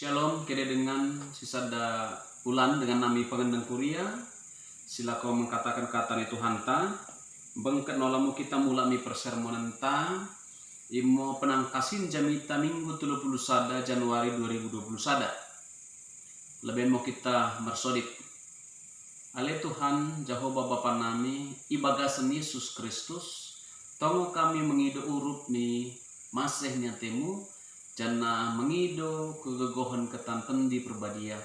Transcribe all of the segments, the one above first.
Shalom, kede dengan sisada bulan dengan nami pengendang kuria. Sila kau mengkatakan kata ni Tuhan ta. Bengket nolamu kita mulai persermonan ta. Imo penangkasin jamita minggu 30 sada Januari 2020 sada. Lebih mau kita mersodik. Ale Tuhan Jehovah Bapa nami ibagasan Yesus Kristus. Tongo kami mengido urup ni masehnya temu. Jana mengido kegegohan ketanten di perbadia.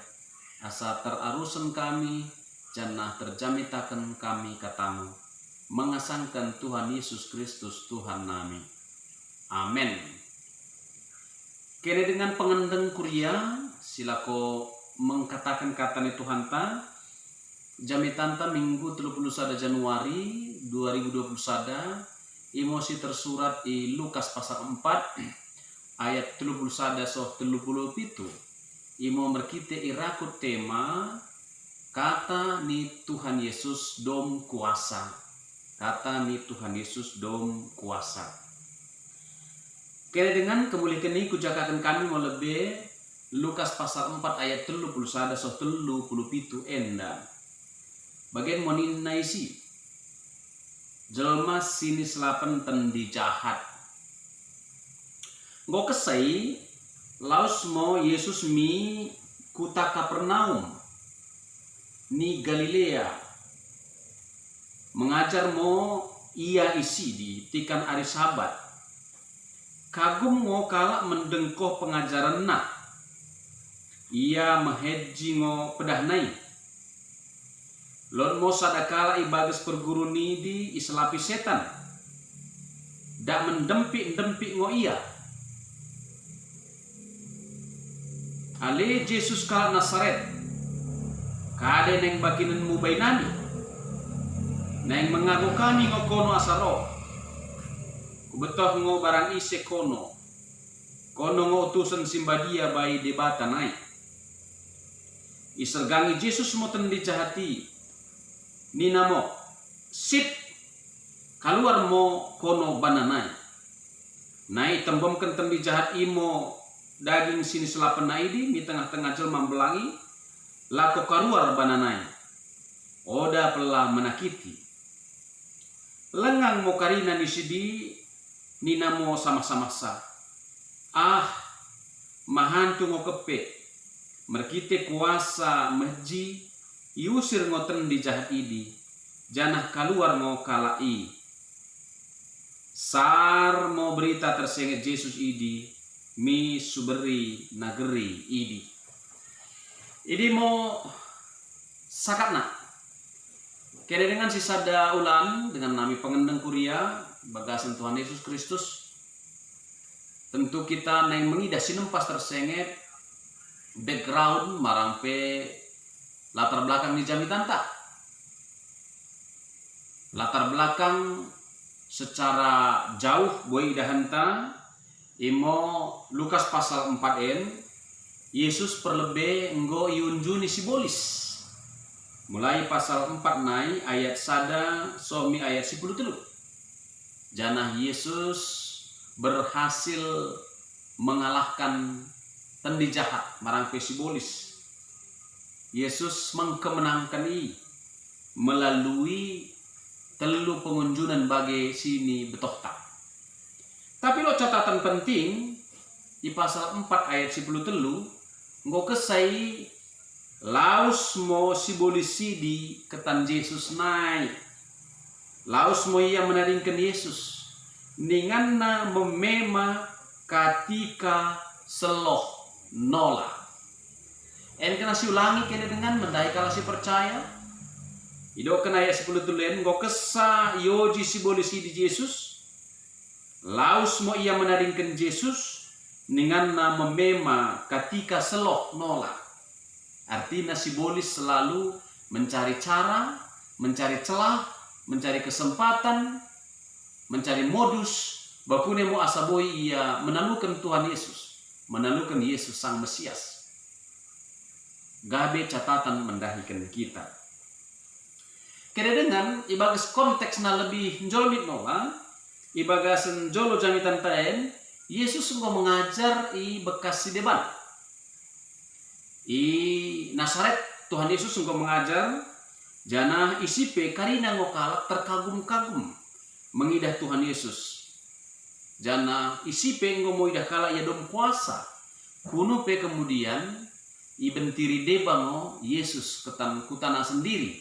Asa terarusan kami, jana terjamitakan kami katamu. Mengasangkan Tuhan Yesus Kristus Tuhan nami. Amin. Kini dengan pengendeng kuria, silako mengkatakan kata ni Tuhan ta. Jamitanta minggu 31 Januari 2020 sada. Emosi tersurat di Lukas pasal 4. Ayat 31 soh 37 imo merkite irakut tema kata ni Tuhan Yesus dom kuasa. Kata ni Tuhan Yesus dom kuasa. Kira dengan kemuliaan ini kujakakan kami mau lebih Lukas pasal 4 ayat 31 soh 37 enda. Bagian monin naisi jelma sini selapan tendi jahat. Ngo kesai laus mo Yesus mi kuta Kapernaum ni Galilea mengajar mo ia isi di tikan hari Sabat kagum mo kalak mendengkoh pengajaran na ia meheji ngo pedahnai lon mo sadakala ibagas perguru ni di islapi setan dak mendempik ngo ia. Ale Jesus kala Nasaret kade neng bakinan mubay nami neng mengaku kami ngokono asaro kubetoh ngo barang ise kono ngo utusan simbadia bayi debata naik isergangi Jesus mo tendi jahati nina mo sip keluar mo kono bananai naik tembomkan tendi jahat imo daging sini selapan naidi di tengah-tengah jelma belangi lako karuar bananai oda pelah menakiti lengang mo karina ni sidi nina mo sama-sama sa mahantu ngo kepe merkite kuasa meji iusir ngoten di jahat idi janah kaluar ngo kalai sar mo berita tersenget Yesus idi mi suberi nageri idi mo sakatna kira dengan sisada ulan dengan nami pengendang kuria bagasan Tuhan Yesus Kristus tentu kita neng mengidah sinempas tersenget background marampe latar belakang di jamitanta latar belakang secara jauh boy idahanta imo Lukas pasal 4n Yesus perlebe enggo yunjuni simbolis mulai pasal 4 nai ayat sada somi ayat 10 janah Yesus berhasil mengalahkan tendi jahat marangpe simbolis Yesus mengkemenangkan melalui telu pengunjunan bagi sini betoh tak. Tapi lo catatan penting di pasal 4 ayat 10 ngo kesai laus mo simbolisi di ketan Yesus naik laus mo ia menaringkan Yesus ninganna memema katika seloh nola kena si ulangi kena dengan mendai kalau si percaya ido kena ayat 10 tulen ngo kesa yoji simbolisi di Yesus laus mo ia menaringkan Yesus ninganna memema ketika seloh nola artinya simbolis selalu mencari cara mencari celah mencari kesempatan mencari modus bakune mo asaboi ia menalukan Tuhan Yesus menalukan Yesus sang Mesias gabe catatan mendahikan kita kira dengan ibagas konteksnya lebih jolmit nola ibagasan jolo jamitan taen Yesus engkau mengajar i bekas si deban I Nasaret Tuhan Yesus engkau mengajar jana isipe karina ngokalak terkagum-kagum mengidah Tuhan Yesus. Jana isipe ngomo idah kala ya dom puasa. Kuno pe kemudian ibentiri debango Yesus kutana sendiri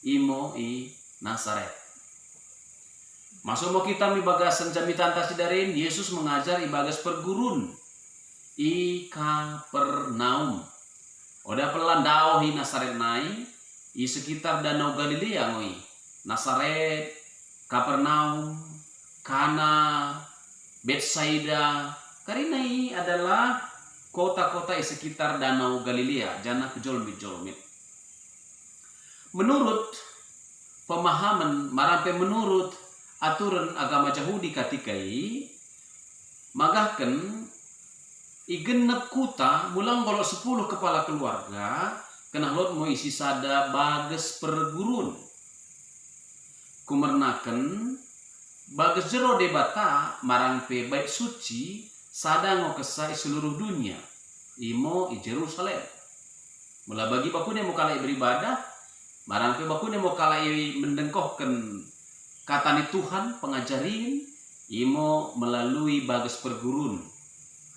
imo i Nasaret. Masuk mau kita mi bagasan jamitan tasidarin Yesus mengajar i bagas pergurun i Kapernaum. Oda pelandau hi Nasaret nai i sekitar Danau Galilea ngoi. Nasaret, Kapernaum, Kana, Betsaida. Karena ini adalah kota-kota di sekitar Danau Galilea, jana kejolmit-jolmit. Menurut pemahaman, marampe menurut aturan agama Yahudi katikai, magahkan igenep kuta mulang kalau 10 kepala keluarga, kena lot mau isi sada bages pergurun. Kumernaken bages jero debata marangpe bait suci sada ngokesai seluruh dunia imo i Jerusalem. Mula bagi bakune mau kalai beribadah, marangpe bakune mau kalai mendengkohkan katani Tuhan pengajarin imo melalui bages pergurun.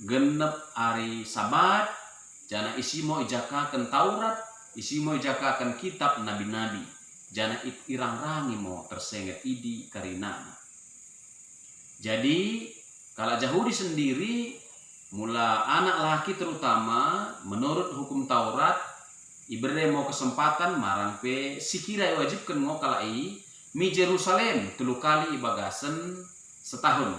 Genep hari Sabat jana isimo ijakakan Taurat, isimo ijakakan kitab nabi-nabi. Jana irang-rangi mo tersenget idi karinana. Jadi kalau Yahudi sendiri mula anak laki terutama menurut hukum Taurat ibere mau kesempatan marangpe sikira wajibkan ngo kalai mi Jerusalem 3 kali ibagasen setahun.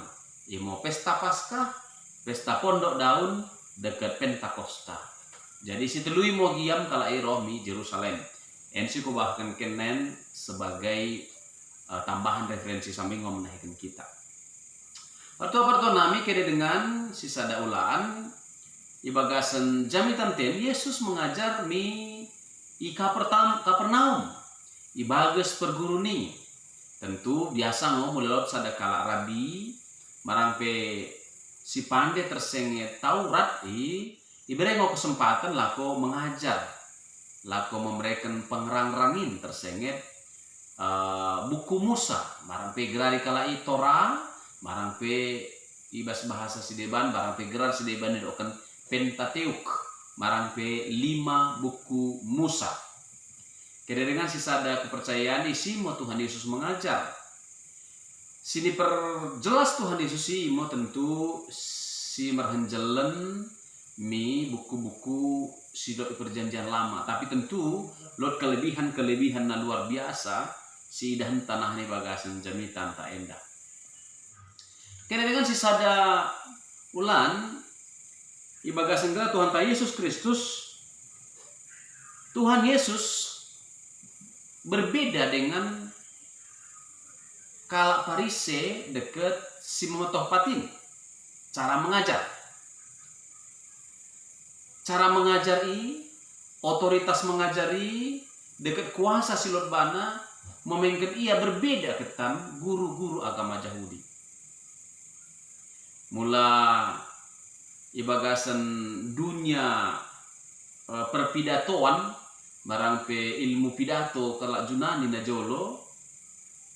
Imo pesta Paskah, pesta pondok daun dekat Pentakosta. Jadi si telui mau giam kalai roh mi Jerusalem. Ensi ko bahkan kenen sebagai tambahan referensi sambil ngomenahikan kita. Parto nami kede dengan sisa daulaan ibagasan jamitan ten Yesus mengajar mi i Kapernaum ibagas perguruni. Tentu biasa mulai sadakala rabi marangpe si pandai tersenget Taurat ibere ngo kesempatan lako mengajar. Lako memberikan pengerang-rangin tersenget buku Musa marangpe gerari kalai Torah marangpe ibas bahasa sideban marangpe gerar sideban didokan Pentateuk marangpe 5 buku Musa. Kira dengan sisada kepercayaan isi mau Tuhan Yesus mengajar. Sini perjelas Tuhan Yesus mau tentu si merhenjelen mi buku-buku sidok perjanjian lama, tapi tentu lot kelebihan na luar biasa si idahan tanah ini bagasan jamitan tak endah. Kena dengan si sada ulan ibagasan Tuhan ta Yesus Kristus, Tuhan Yesus berbeda dengan kala Parise deket si memotoh patin cara mengajar. Cara mengajari, otoritas mengajari, dekat kuasa silot bana, memainkan ia berbeda ketan guru-guru agama Yahudi. Mula ibagasan dunia perpidatoan, marangpe ilmu pidato kelak Junani na jolo,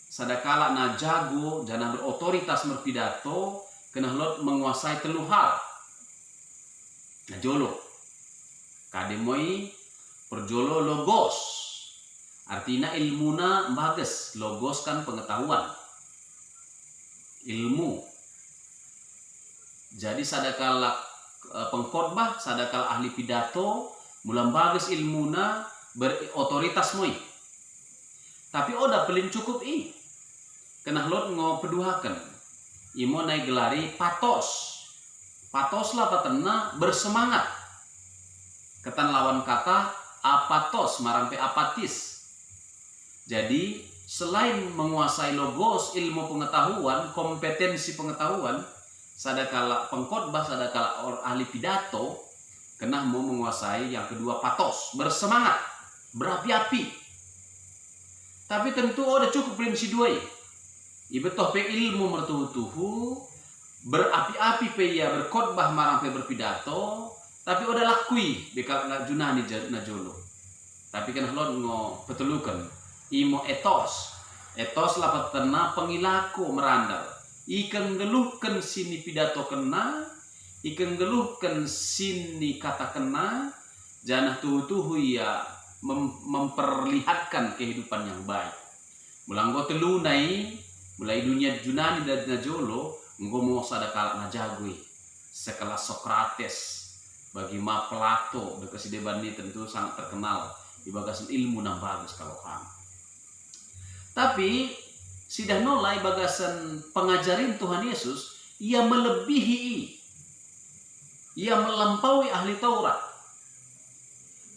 sadakala na jago, jana berotoritas merpidato, kena lot menguasai 3 hal. Na jolo. Kademoi perjolo logos, artinya ilmuna bagus. Logos kan pengetahuan, ilmu. Jadi sadakala pengkhotbah, sadakala ahli pidato, mulam bagus ilmuna berotoritas moi. Tapi oda pelin cukup kena lot ngopeduhaken. Imo naik gelari patos. Patos lah patena bersemangat. Ketan lawan kata apatos marangpe apatis. Jadi selain menguasai logos, ilmu pengetahuan, kompetensi pengetahuan, sadakala pengkhotbah, sadakala ahli pidato, kena mau menguasai yang kedua patos, bersemangat, berapi-api. Tapi tentu ada cukup prinsip dua. Ibetoh pe ilmu mertuhu-tuhu, berapi-api pe ia berkhotbah marangpe berpidato, Tapi udah lakui bekal na Junani na jolo. Tapi kan halon ngo petulukan imo etos lapat tena pengilako merandal. Ikan geluhkan sini pidato kena, ikan geluhkan sini kata kena, janah tuhu ya memperlihatkan kehidupan yang baik. Mulanggo telunai, mulai dunia Junani dan Najolo, ngomo sadakala najagui, sekelas Sokrates, bagi ma Plato, dekat deban ini tentu sangat terkenal di bagasan ilmu yang bagus kalau kamu. Tapi sidah nolai bagasan pengajarin Tuhan Yesus, ia melebihi, ia melampaui ahli Taurat.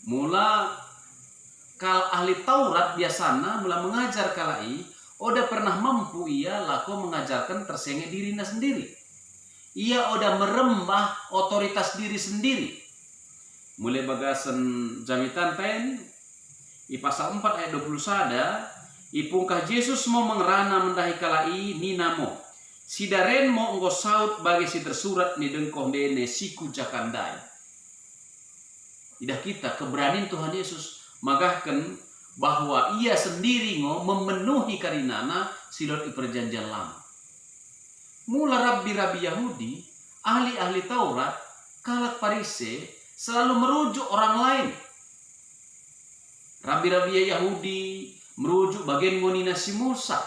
Mula kal ahli Taurat biasanya mula mengajar kalai, oda pernah mampu ia laku mengajarkan tersenge dirinya sendiri. Ia oda merembah otoritas diri sendiri. Mulai bagasan jamitan ten, i pasal 4 ayat 20 sada, ipungkah Yesus mau mengerana mendahi kalai ninamo. Sidaren mo engko saut bagi si tersurat ni dengkoh dene siku jakandai. Idah kita keberanian Tuhan Yesus magahkan bahwa ia sendiri memenuhi karinana silot di perjanjian lama. Mula rabbi-rabbi Yahudi, ahli-ahli Taurat, kalak Parise selalu merujuk orang lain. Rabbi-rabbi Yahudi merujuk bagian ngonina si Musa,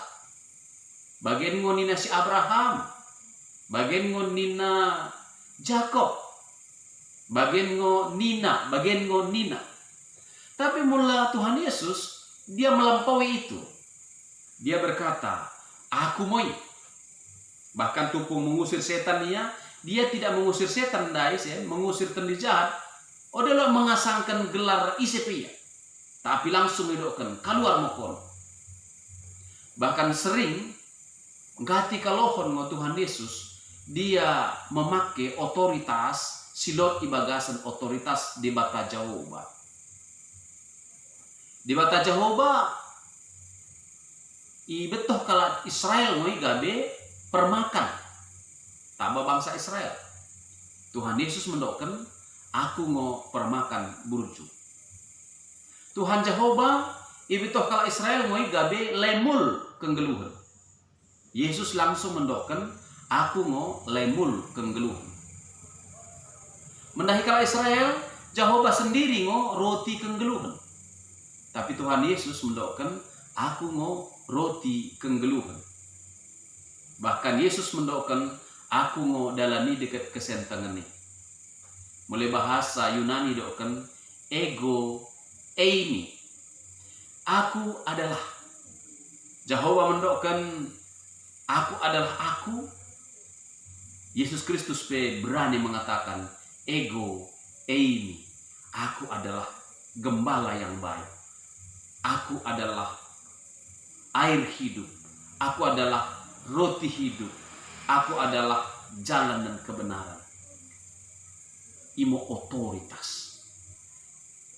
bagian ngonina si Abraham, bagian ngonina Jakob, bagian ngonina. Tapi mula Tuhan Yesus, dia melampaui itu. Dia berkata, aku moi. Bahkan tupu mengusir setan dia tidak mengusir setan dais ya, mengusir tendi jahat. Odalah mengasangkan gelar isepia. Tapi langsung hidupkan, keluar mokon. Bahkan sering, ngati kalohon ngo Tuhan Yesus, dia memakai otoritas, silot ibagasan otoritas di bata Jehovah. Di bata Jehovah, ibetoh kala Israel ngoi gabe permakan. Taba bangsa Israel. Tuhan Yesus mendoakan, aku mau permakan burju. Tuhan Jehovah, ibetoh kala Israel ngoi gabe lemul kenggeluhan. Yesus langsung mendoakan, aku mau lemul kenggeluhan. Mendahi kala Israel, Jehovah sendiri ngo roti kenggeluhan. Tapi Tuhan Yesus mendoakan, aku mau roti kenggeluhan. Bahkan Yesus mendoakan, aku mau dalani dekat kesentangan ini. Mulai bahasa Yunani doakan, ego eimi. Aku adalah. Jehovah mendoakan, aku adalah aku. Yesus Kristus berani mengatakan, ego eimi. Aku adalah gembala yang baik. Aku adalah air hidup. Aku adalah roti hidup. Aku adalah jalan dan kebenaran. Imo otoritas.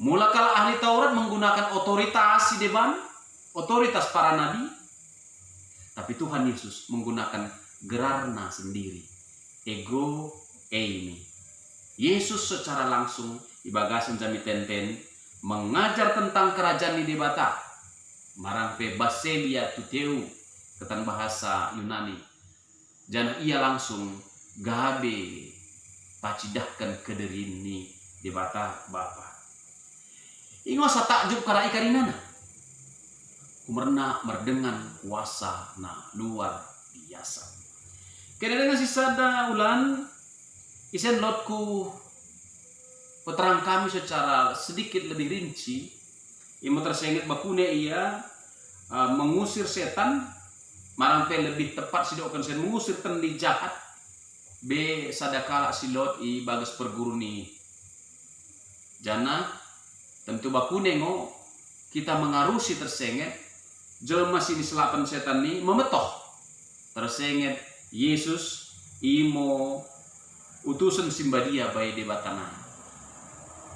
Mula kala ahli Taurat menggunakan otoritas di depan, otoritas para nabi. Tapi Tuhan Yesus menggunakan gerarna sendiri. Ego eimi. Yesus secara langsung di bagasan jami tenten mengajar tentang kerajaan di bata. Marang pe baselia tuteu ketan bahasa Yunani. Jana ia langsung gabe pacidahkan kederini di bata bapa. Ingo sa takjub kara ikarinana. Kumerna merdengan kuasa na luar biasa. Kena dengan sisada ulan isen lotku peterang kami secara sedikit lebih rinci. Imo tersengit bakune ia mengusir setan, marampe lebih tepat sidokan sen mengusir tendi jahat. B sadakala silot i bagus perguruni. Jana tentu bakune ngo kita mengarusi tersengit jelma sini selapan setan ni memetoh tersengit Yesus imo utusan simbadia bayi debatana.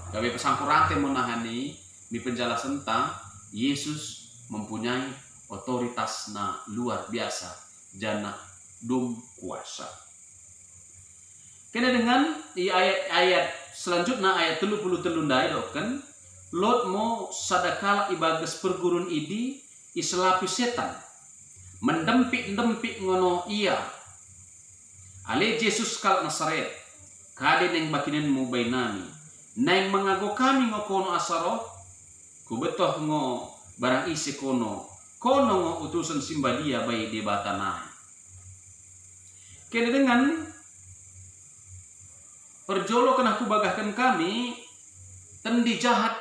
Gawe pesangkurante menahani di penjelasan tentang Yesus mempunyai otoritas na luar biasa jana dum kuasa. Kena dengan di ayat-ayat selanjutnya ayat 33 dai doken Lot mo sadakala ibagas pergurun idi iselapi setan mendempik-dempik ngono ia ale Jesus kal Nasaret kade neng bakinen mo bainami neng mengago kami ngokono asaro kubetoh ngo barang isi kono ngo utusan simbadia bayi debatanai. Kena dengan perjolo kena kubagahkan kami tendi jahat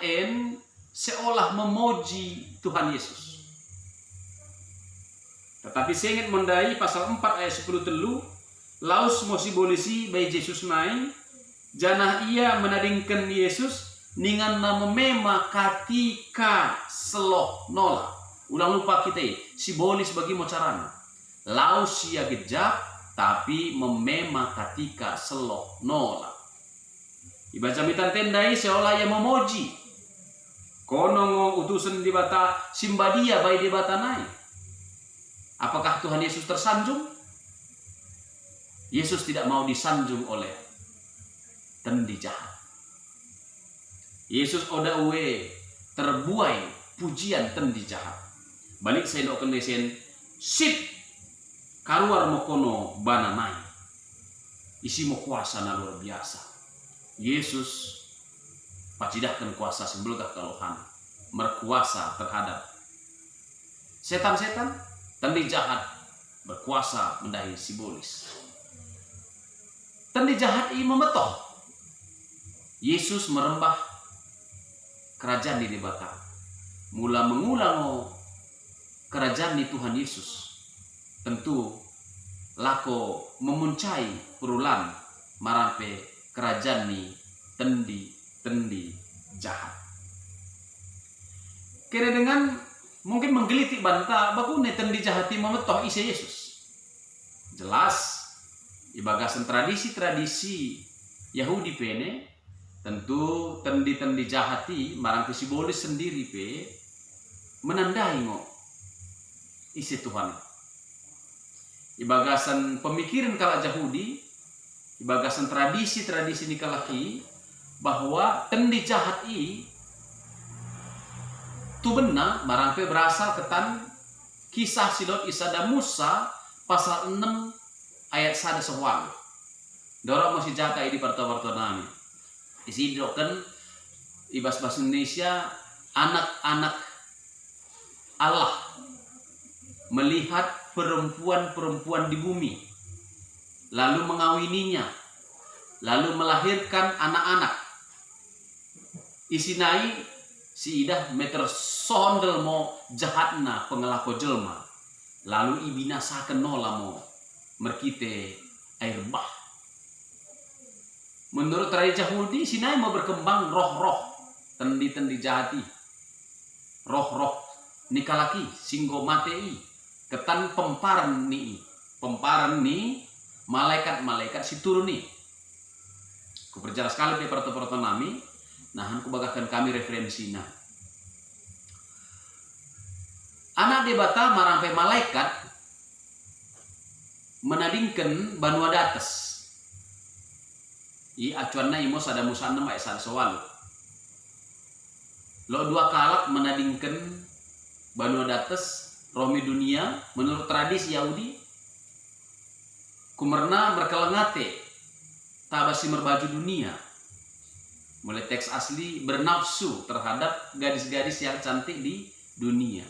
seolah memuji Tuhan Yesus. Tetapi saya ingin mendai pasal 4 ayat 10 telu laus mosi bolisi bayi Yesus naik janah ia menadingkan Yesus ningan nama mema katika seloh nola. Ulang lupa kita simbolis bagi mocarana. Laus ia gejap tapi memema katika seloh nola. Ibaca mitan tendai seolah ia memuji. Kono utusan di bata simbadia bayi di bata naik. Apakah Tuhan Yesus tersanjung? Yesus tidak mau disanjung oleh tendi jahat. Yesus oda uwe terbuai pujian tendi jahat. Balik saya doakan desen sip karuar mokono bana naik. Isi mo kuasa na luar biasa. Yesus pacidahkan kuasa sebelgah kalohan berkuasa terhadap setan-setan tendi jahat berkuasa mendahi simbolis. Tendi jahat ini memetoh. Yesus merembah kerajaan di debata. Mula mengulang kerajaan di Tuhan Yesus. Tentu lako memuncai perulan marampe kerajaan ni tendi jahat. Kira dengan mungkin menggelitik bantah bakune tendi jahati memetoh isi Yesus. Jelas ibagasan tradisi-tradisi Yahudi pene tentu tendi jahati marang simbolis sendiri pe menandai isi Tuhan. Ibagasan pemikiran kala Yahudi, ibagasan tradisi-tradisi nikalaki bahwa tendi jahat tu benar marang pe berasal ketan kisah Sidon Isada Musa pasal 6 ayat 1 sewal. Dorong masih jaga ini parto-parto nami. Isi doken ibas bahasa Indonesia anak-anak Allah melihat perempuan-perempuan di bumi lalu mengawininya lalu melahirkan anak-anak. Isi nai si idah meter sondel mo jahatna pengelako jelma lalu ibinasakan nola mo merkite air bah. Menurut tradisi Yahudi sinai mau berkembang roh-roh tendi-tendi jahati, roh-roh nikalaki singgo matei ketan pemparan ni malaikat-malaikat si turun ni. Ku perjelas sekali pe perto-perto nami nahan ku bagahkan kami referensi nah. Anak debata marampe malaikat menadingkan banua dates. I acuanna imo sada musanna ayat sada sewalu. Lo dua kalak menadingkan banua dates romi dunia menurut tradisi Yahudi kumerna berkelengate tabasi merbaju dunia. Mulai teks asli bernafsu terhadap gadis-gadis yang cantik di dunia.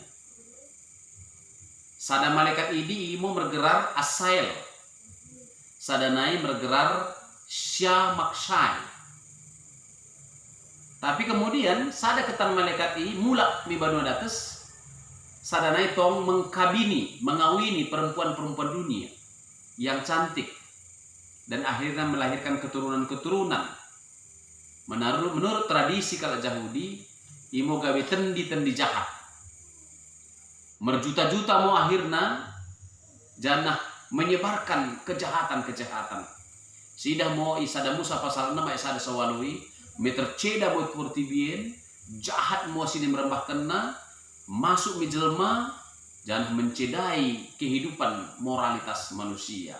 Sada malaikat idi imo bergerar asail. Sadanai bergerar syamaksai. Tapi kemudian sada ketan malaikat ini mulak mi banua dates sadanai tong mengkabini, mengawini perempuan-perempuan dunia yang cantik dan akhirnya melahirkan keturunan-keturunan. Menurut tradisi kala Yahudi, imo gawe tendi-tendi jahat. Merjuta-juta mau akhirnya janah menyebarkan kejahatan-kejahatan. Sidah mo isada Musa pasal 6 ayat 1 sawalui meter ceda buat kurtibien jahat mo sini merembah kena masuk mi jelma janah mencedai kehidupan moralitas manusia.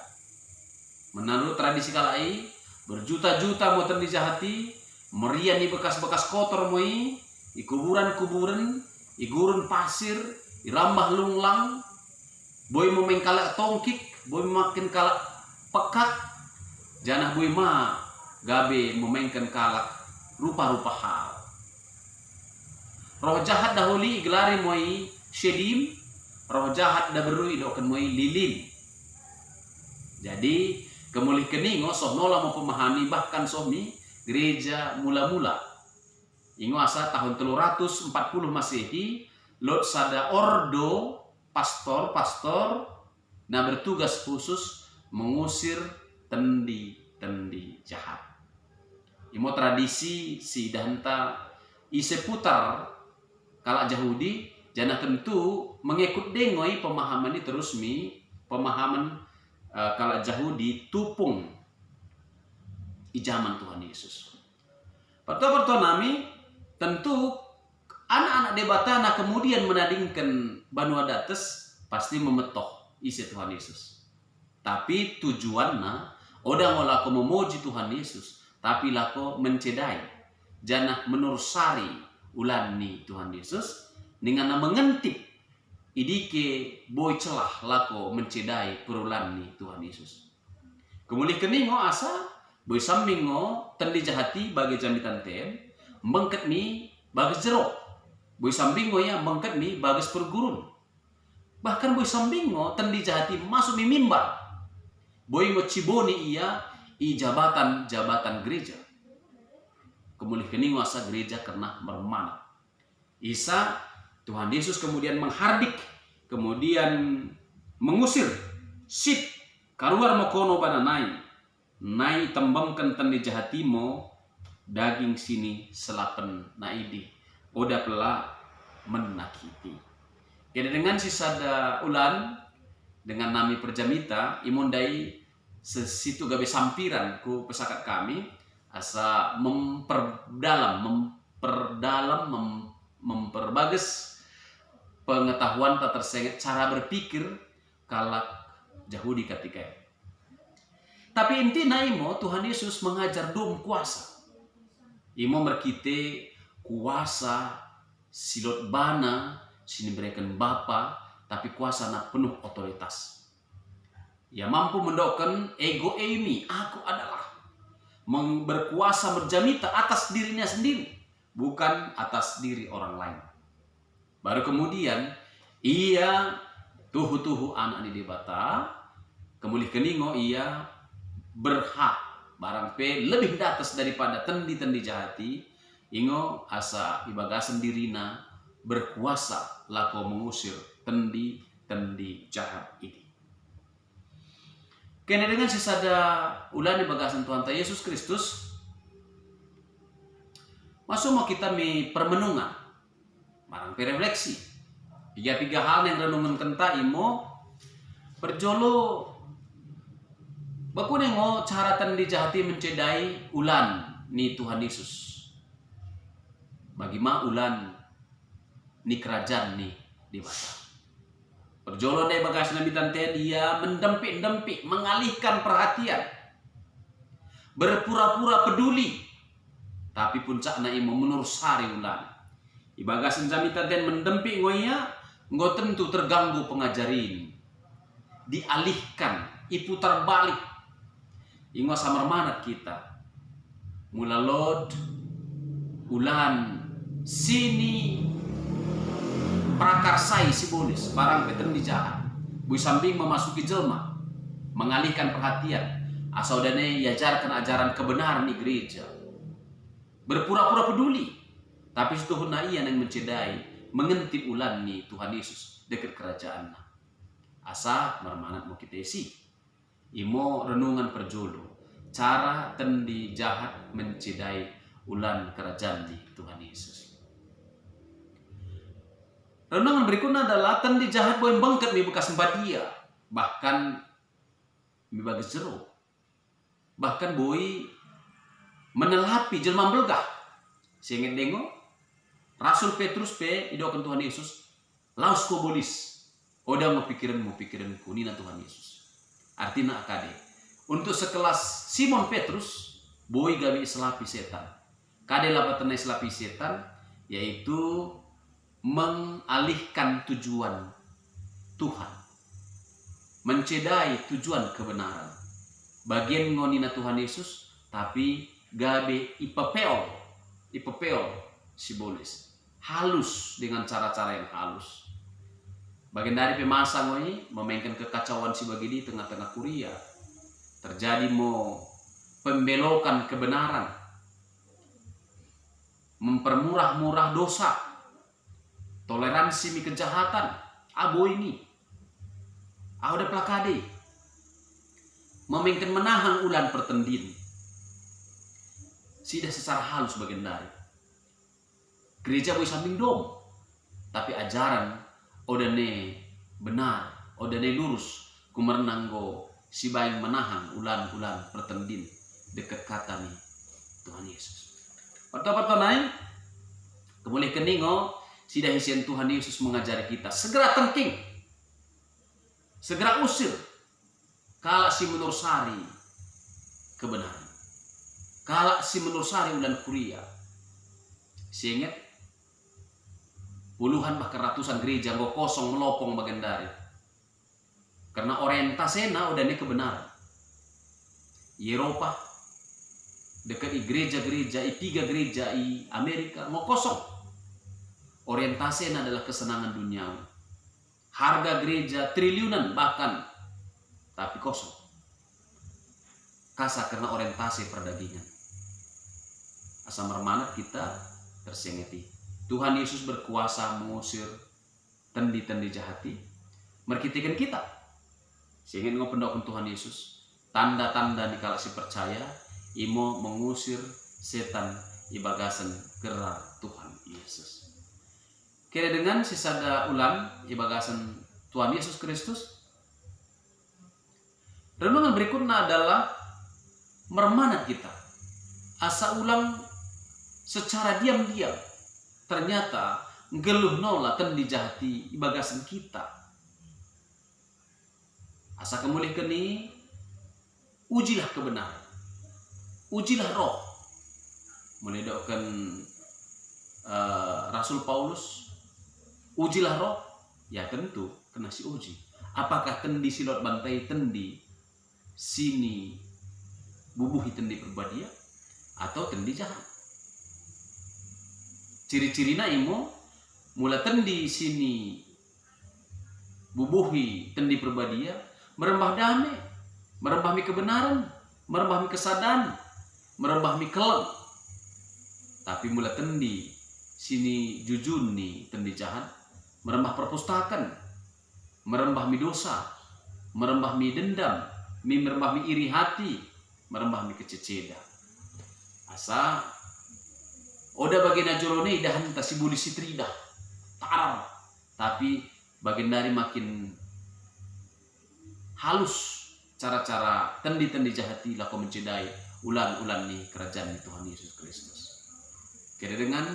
Menurut tradisi kalai berjuta-juta mau dijahati, merian di bekas-bekas kotor moi, di kuburan-kuburan, di gurun pasir, di rambah lunglang, boy mau main kalak tongkik, boy makin kalak pekat, janah boy ma gabe memainkan kalak rupa-rupa hal. Roh jahat dahuli gelari moi shedim, roh jahat dah berui dokan moi lilin. Jadi kemulih keningo soh nola mau pemahami bahkan sohmi gereja mula-mula. Ingo asa tahun 340 Masehi, lot sada ordo pastor nah bertugas khusus mengusir tendi jahat. Imo tradisi si danta ise putar kalak Yahudi jana tentu mengikut dengoi pemahaman ini terus pemahaman kalak Yahudi tupung di zaman Tuhan Yesus. Pertua nami tentu anak-anak debatana kemudian menadingkan banua dates pasti memetoh isi Tuhan Yesus. Tapi tujuannya oda ngolako memuji Tuhan Yesus, tapi lako mencedai janah menursari ulani Tuhan Yesus dengan mengentip idike boy celah lako mencedai perulani Tuhan Yesus. Kemudian keningo asa boy sambingo tendi jahati bagi jamitan tem mengket mi bagas jerok. Boy sambingo ya mengket mi bagas pergurun. Bahkan boy sambingo tendi jahati masuk mi mimbar. Boy ngo ciboni ia i jabatan gereja. Kemudian keningo asa gereja kena mermana. Isa Tuhan Yesus kemudian menghardik, kemudian mengusir sit kaluar mokono bana nai tembamkan tendi jahatimo daging sini selapen naidi oda pela menakiti. Jadi dengan sisada ulan dengan nami perjamita imondai sesitu gabe sampiran ku pesakat kami asa memperbagus pengetahuan tak tersengat cara berpikir kalak Yahudi ketika itu. Tapi intinya imo Tuhan Yesus mengajar dom kuasa. Imo merkite kuasa silot bana sini berikan Bapa, tapi kuasa nak penuh otoritas. Ya mampu mendokkan ego ini, aku adalah berkuasa berjamita atas dirinya sendiri, bukan atas diri orang lain. Baru kemudian ia tuhu anak di debata, kemudian keningo ia berhak barang pe lebih datas daripada tendi jahati, ingo asa ibagasan dirina berkuasa lako mengusir tendi jahat ini. Kena dengan sisada ulani bagasan Tuhan Yesus Kristus, masuk mau kita mi permenungan, marang refleksi. Tiga hal yang renungan kenta imo perjolo baku nengo cara tendi jahati mencedai ulan ni Tuhan Yesus. Bagaimana ulan ni kerajaan ni di mata. Perjolo dai bagas nabi tante dia mendempik-dempik, mengalihkan perhatian, berpura-pura peduli, tapi puncaknya imo menursari ulan. Ibagas jami tante mendempik ngoya, ngo tentu terganggu pengajarin, dialihkan, iputar balik, ingo samar manat kita, mulalod ulan sini prakarsai si bolis barang peten di jahat bui samping memasuki jelma mengalihkan perhatian asal dane yajarkan ajaran kebenaran di gereja berpura-pura peduli tapi setuhuna ia yang mencedai mengintip ulan ni Tuhan Yesus dekat kerajaan asa mermanat mau kita isi imo renungan perjolo cara tendi jahat mencedai ulan kerajaan di Tuhan Yesus. Renungan berikutnya adalah tendi jahat boy bangket mi bekas dia, bahkan mi bagas jero, bahkan boy menelapi jelma belgah. Sehingga dengo Rasul Petrus pe idokan Tuhan Yesus laus ko bolis, oda mau pikiran kunina Tuhan Yesus. Artinya akade untuk sekelas Simon Petrus boy gabi selapi setan. Kade lapatan selapi setan, yaitu mengalihkan tujuan Tuhan, mencedai tujuan kebenaran. Bagian ngonina Tuhan Yesus, tapi gabe ipepeo sibolis, halus dengan cara-cara yang halus. Bagian dari pemasa ngoni memainkan kekacauan si bagi di tengah-tengah kuria. Terjadi mau pembelokan kebenaran, mempermurah-murah dosa, toleransi mi kejahatan, abo ini, ada plakade, memainkan menahang ulan pertendin, sudah secara halus bagian dari. Gereja boleh samping dom, tapi ajaran odane benar, odane lurus, kumerenanggo si baing menahang ulan-ulan pertendin dekat kata nih Tuhan Yesus. Pertama naik, kemudian keningo sidah isian Tuhan Yesus mengajari kita segera tengking, segera usir kalak si menursari kebenaran, kalak si menursari ulan kuria. Seingat puluhan bahkan ratusan gereja nggak kosong melopong bagian dari karena orientasena udah ini kebenaran. Eropa dekat gereja-gereja, tiga gereja di Amerika mau kosong. Orientasena adalah kesenangan duniawi. Harga gereja triliunan bahkan, tapi kosong. Kasar karena orientasi perdagingan. Asal mermanat kita tersengeti. Tuhan Yesus berkuasa mengusir tendi-tendi jahati, merkitikan kita. Sehingga ngopendokun Tuhan Yesus, tanda-tanda di kala si percaya, imo mengusir setan ibagasan gerak Tuhan Yesus. Kira dengan sisada ulang ibagasan Tuhan Yesus Kristus. Renungan berikutnya adalah mermanat kita. Asa ulang secara diam-diam ternyata ngeluh nola tendi jahati ibagasan kita. Asa kemulih keni, ujilah kebenaran, ujilah roh. Mulai doakan Rasul Paulus, ujilah roh, ya tentu kena si uji. Apakah tendi silot bantai tendi sini bubuhi tendi perbadia atau tendi jahat? Ciri-cirina imo mula tendi sini bubuhi tendi perbadia, merembah damai, merembah mi kebenaran, merembah mi kesadaran, merembah mi kelem. Tapi mula tendi sini jujun nih tendi jahat, merembah perpustakaan, merembah mi dosa, merembah mi dendam, merembah mi iri hati, merembah mi kececeda. Asa oda bagian ajorone idahan tasibuli sitrida tarar, tapi bagian dari makin halus cara-cara tendi-tendi jahati lako mencedai ulan-ulan nih kerajaan Tuhan Yesus Kristus. Kira dengan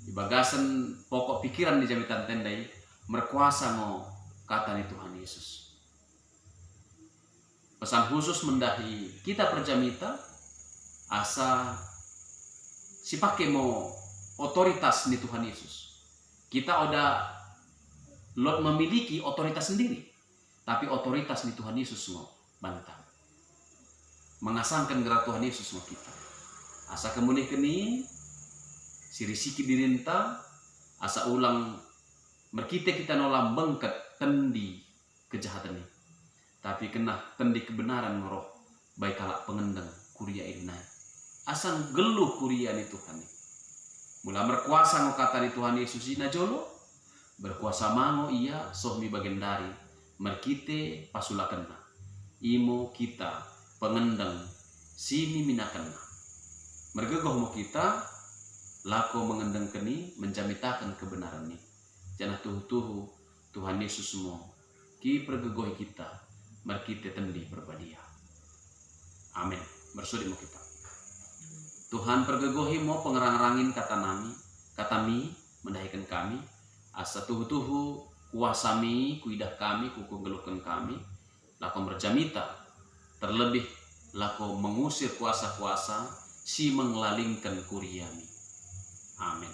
ibagasan pokok pikiran di jamitan tendai merkuasa mo kata nih Tuhan Yesus. Pesan khusus mendahi kita perjamita asa si pakai mo otoritas nih Tuhan Yesus. Kita udah lot memiliki otoritas sendiri. Tapi otoritas di Tuhan Yesus mau bantang. Mengasangkan gerak Tuhan Yesus mau kita. Asa kemudian kini sirisiki dirinta, asa ulang merkite kita nolam bengket tendi kejahatan ini. Tapi kena tendi kebenaran ngoroh baik kalak pengendang kuria ini. Asang geluh kuria ni Tuhan ini. Mula berkuasa ngo kata di Tuhan Yesus ina jolo, berkuasa mango iya sohmi bagian dari. Merkite pasulakenna, imo kita pengendang sini minakenna. Mergegoh mo kita lako mengendang keni menjamitakan kebenaran ini. Jangan tuhu-tuhu Tuhan Yesus mo ki pergegoh kita merkite tendi berbadia. Amin. Bersudi mo kita. Tuhan pergegohi mo pengerang-rangin kata mi mendahikan kami asa tuhu-tuhu kuasami, kuidah kami, kuku geluhkan kami, lakom berjamita, terlebih lako mengusir kuasa-kuasa, si menglalingkan kuriami. Amin.